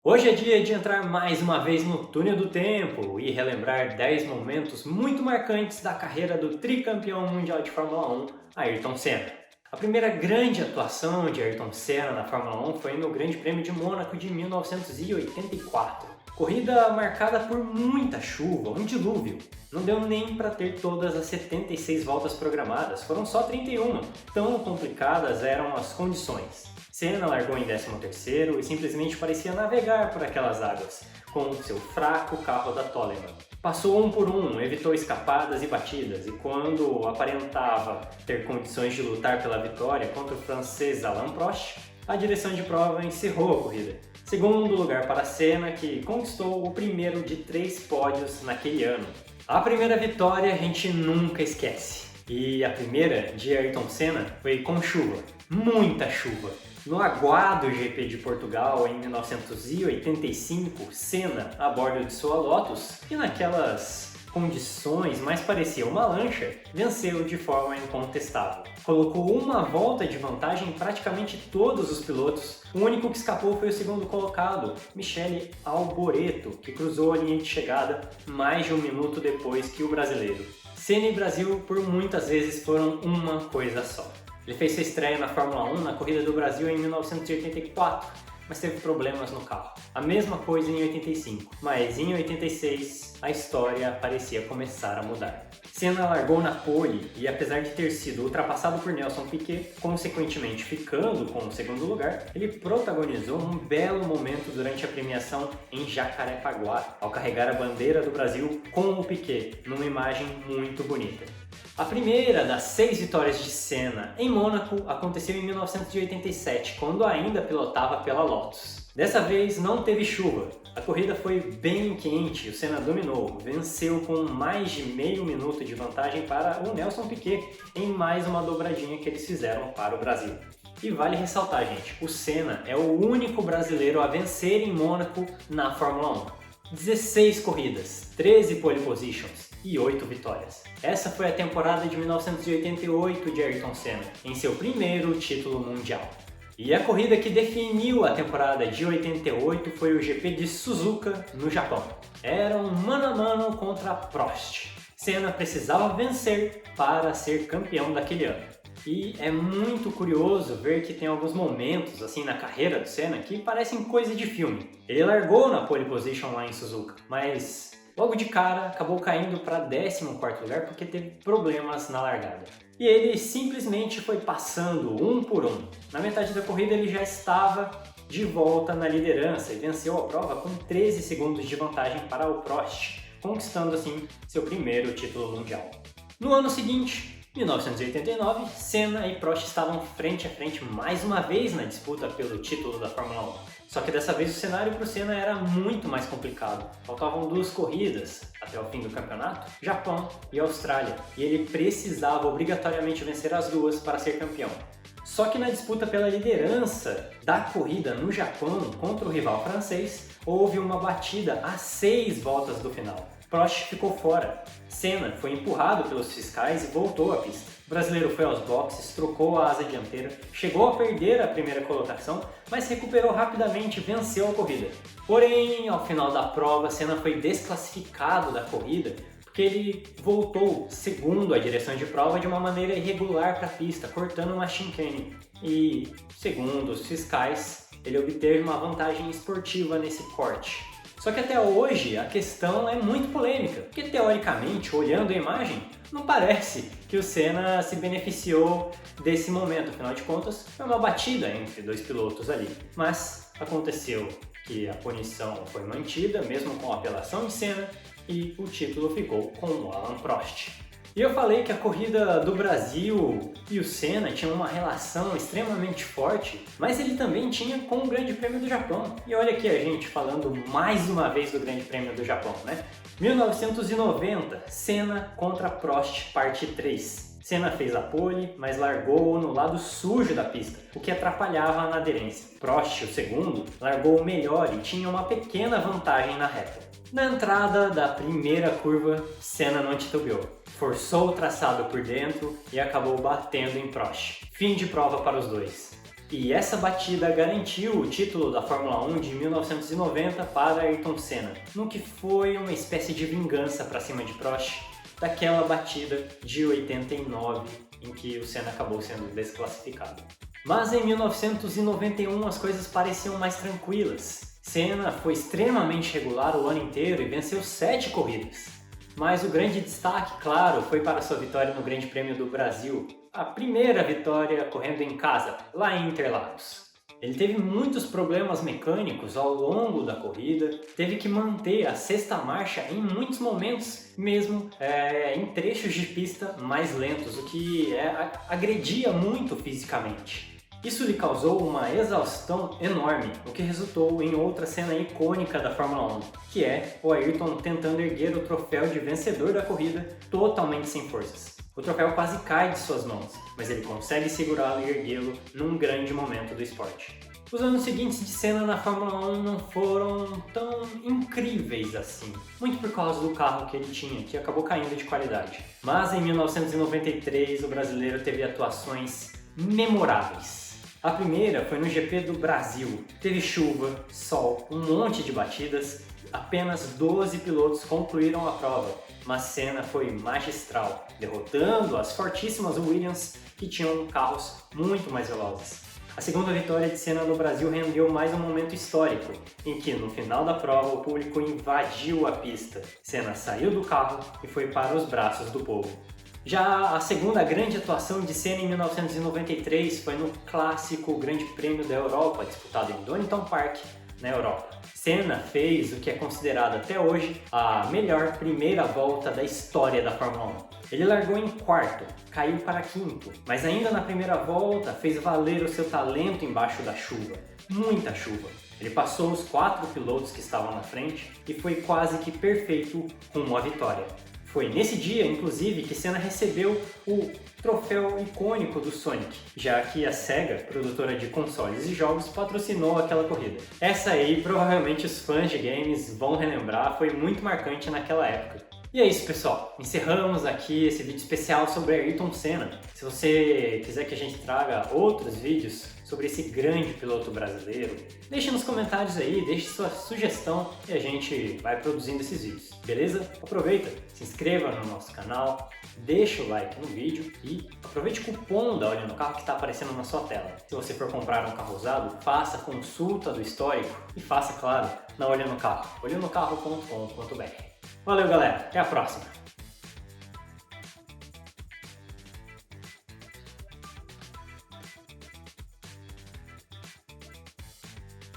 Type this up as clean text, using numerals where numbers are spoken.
Hoje é dia de entrar mais uma vez no túnel do tempo e relembrar 10 momentos muito marcantes da carreira do tricampeão mundial de Fórmula 1, Ayrton Senna. A primeira grande atuação de Ayrton Senna na Fórmula 1 foi no Grande Prêmio de Mônaco de 1984. Corrida marcada por muita chuva, um dilúvio. Não deu nem para ter todas as 76 voltas programadas, foram só 31. Tão complicadas eram as condições. Senna largou em 13º e simplesmente parecia navegar por aquelas águas, com seu fraco carro da Toleman. Passou um por um, evitou escapadas e batidas, e quando aparentava ter condições de lutar pela vitória contra o francês Alain Prost, a direção de prova encerrou a corrida. Segundo lugar para Senna, que conquistou o primeiro de 3 pódios naquele ano. A primeira vitória a gente nunca esquece. E a primeira de Ayrton Senna foi com chuva, muita chuva. No aguado GP de Portugal em 1985, Senna, a bordo de sua Lotus, que naquelas condições mais parecia uma lancha, venceu de forma incontestável. Colocou uma volta de vantagem em praticamente todos os pilotos. O único que escapou foi o segundo colocado, Michele Alboreto, que cruzou a linha de chegada mais de um minuto depois que o brasileiro. Senna e Brasil por muitas vezes foram uma coisa só. Ele fez sua estreia na Fórmula 1 na Corrida do Brasil em 1984, mas teve problemas no carro. A mesma coisa em 85, mas em 86 a história parecia começar a mudar. Senna largou na pole e, apesar de ter sido ultrapassado por Nelson Piquet, consequentemente ficando com o segundo lugar, ele protagonizou um belo momento durante a premiação em Jacarepaguá, ao carregar a bandeira do Brasil com o Piquet, numa imagem muito bonita. A primeira das 6 vitórias de Senna em Mônaco aconteceu em 1987, quando ainda pilotava pela Lotus. Dessa vez não teve chuva, a corrida foi bem quente, o Senna dominou, venceu com mais de meio minuto de vantagem para o Nelson Piquet em mais uma dobradinha que eles fizeram para o Brasil. E vale ressaltar, gente, o Senna é o único brasileiro a vencer em Mônaco na Fórmula 1. 16 corridas, 13 pole positions e 8 vitórias. Essa foi a temporada de 1988 de Ayrton Senna, em seu primeiro título mundial. E a corrida que definiu a temporada de 88 foi o GP de Suzuka, no Japão. Era um mano a mano contra Prost. Senna precisava vencer para ser campeão daquele ano. E é muito curioso ver que tem alguns momentos assim na carreira do Senna que parecem coisa de filme. Ele largou na pole position lá em Suzuka, mas logo de cara acabou caindo para 14º lugar porque teve problemas na largada. E ele simplesmente foi passando um por um. Na metade da corrida ele já estava de volta na liderança e venceu a prova com 13 segundos de vantagem para o Prost, conquistando assim seu primeiro título mundial. No ano seguinte, 1989, Senna e Prost estavam frente a frente mais uma vez na disputa pelo título da Fórmula 1. Só que dessa vez o cenário para o Senna era muito mais complicado. Faltavam 2 corridas até o fim do campeonato, Japão e Austrália, e ele precisava obrigatoriamente vencer as duas para ser campeão. Só que na disputa pela liderança da corrida no Japão contra o rival francês, houve uma batida a 6 voltas do final. Prost ficou fora. Senna foi empurrado pelos fiscais e voltou à pista. O brasileiro foi aos boxes, trocou a asa dianteira, chegou a perder a primeira colocação, mas recuperou rapidamente e venceu a corrida. Porém, ao final da prova, Senna foi desclassificado da corrida porque ele voltou, segundo a direção de prova, de uma maneira irregular para a pista, cortando uma chicane. E, segundo os fiscais, ele obteve uma vantagem esportiva nesse corte. Só que até hoje a questão é muito polêmica, porque teoricamente, olhando a imagem, não parece que o Senna se beneficiou desse momento, afinal de contas, foi uma batida entre 2 pilotos ali. Mas aconteceu que a punição foi mantida, mesmo com a apelação de Senna, e o título ficou com o Alain Prost. E eu falei que a corrida do Brasil e o Senna tinham uma relação extremamente forte, mas ele também tinha com o Grande Prêmio do Japão. E olha aqui a gente falando mais uma vez do Grande Prêmio do Japão, né? 1990, Senna contra Prost, parte 3. Senna fez a pole, mas largou no lado sujo da pista, o que atrapalhava na aderência. Prost, o segundo, largou melhor e tinha uma pequena vantagem na reta. Na entrada da primeira curva, Senna não titubeou. Forçou o traçado por dentro e acabou batendo em Prost. Fim de prova para os dois. E essa batida garantiu o título da Fórmula 1 de 1990 para Ayrton Senna, no que foi uma espécie de vingança para cima de Prost daquela batida de 89 em que o Senna acabou sendo desclassificado. Mas em 1991 as coisas pareciam mais tranquilas. Senna foi extremamente regular o ano inteiro e venceu 7 corridas. Mas o grande destaque, claro, foi para sua vitória no Grande Prêmio do Brasil, a primeira vitória correndo em casa, lá em Interlagos. Ele teve muitos problemas mecânicos ao longo da corrida, teve que manter a sexta marcha em muitos momentos, mesmo em trechos de pista mais lentos, o que agredia muito fisicamente. Isso lhe causou uma exaustão enorme, o que resultou em outra cena icônica da Fórmula 1, que é o Ayrton tentando erguer o troféu de vencedor da corrida totalmente sem forças. O troféu quase cai de suas mãos, mas ele consegue segurá-lo e erguê-lo num grande momento do esporte. Os anos seguintes de Senna na Fórmula 1 não foram tão incríveis assim, muito por causa do carro que ele tinha, que acabou caindo de qualidade. Mas em 1993 o brasileiro teve atuações memoráveis. A primeira foi no GP do Brasil. Teve chuva, sol, um monte de batidas, apenas 12 pilotos concluíram a prova, mas Senna foi magistral, derrotando as fortíssimas Williams que tinham carros muito mais velozes. A segunda vitória de Senna no Brasil rendeu mais um momento histórico, em que no final da prova o público invadiu a pista. Senna saiu do carro e foi para os braços do povo. Já a segunda grande atuação de Senna em 1993 foi no clássico Grande Prêmio da Europa, disputado em Donington Park, na Europa. Senna fez o que é considerado até hoje a melhor primeira volta da história da Fórmula 1. Ele largou em quarto, caiu para quinto, mas ainda na primeira volta fez valer o seu talento embaixo da chuva, muita chuva. Ele passou os 4 pilotos que estavam na frente e foi quase que perfeito rumo à vitória. Foi nesse dia, inclusive, que Senna recebeu o troféu icônico do Sonic, já que a Sega, produtora de consoles e jogos, patrocinou aquela corrida. Essa aí, provavelmente os fãs de games vão relembrar, foi muito marcante naquela época. E é isso, pessoal. Encerramos aqui esse vídeo especial sobre Ayrton Senna. Se você quiser que a gente traga outros vídeos sobre esse grande piloto brasileiro, deixe nos comentários aí, deixe sua sugestão e a gente vai produzindo esses vídeos, beleza? Aproveita, se inscreva no nosso canal, deixa o like no vídeo e aproveite o cupom da Olho no Carro que está aparecendo na sua tela. Se você for comprar um carro usado, faça consulta do histórico e faça, claro, na Olho no Carro, olhonocarro.com.br. Valeu, galera, até a próxima!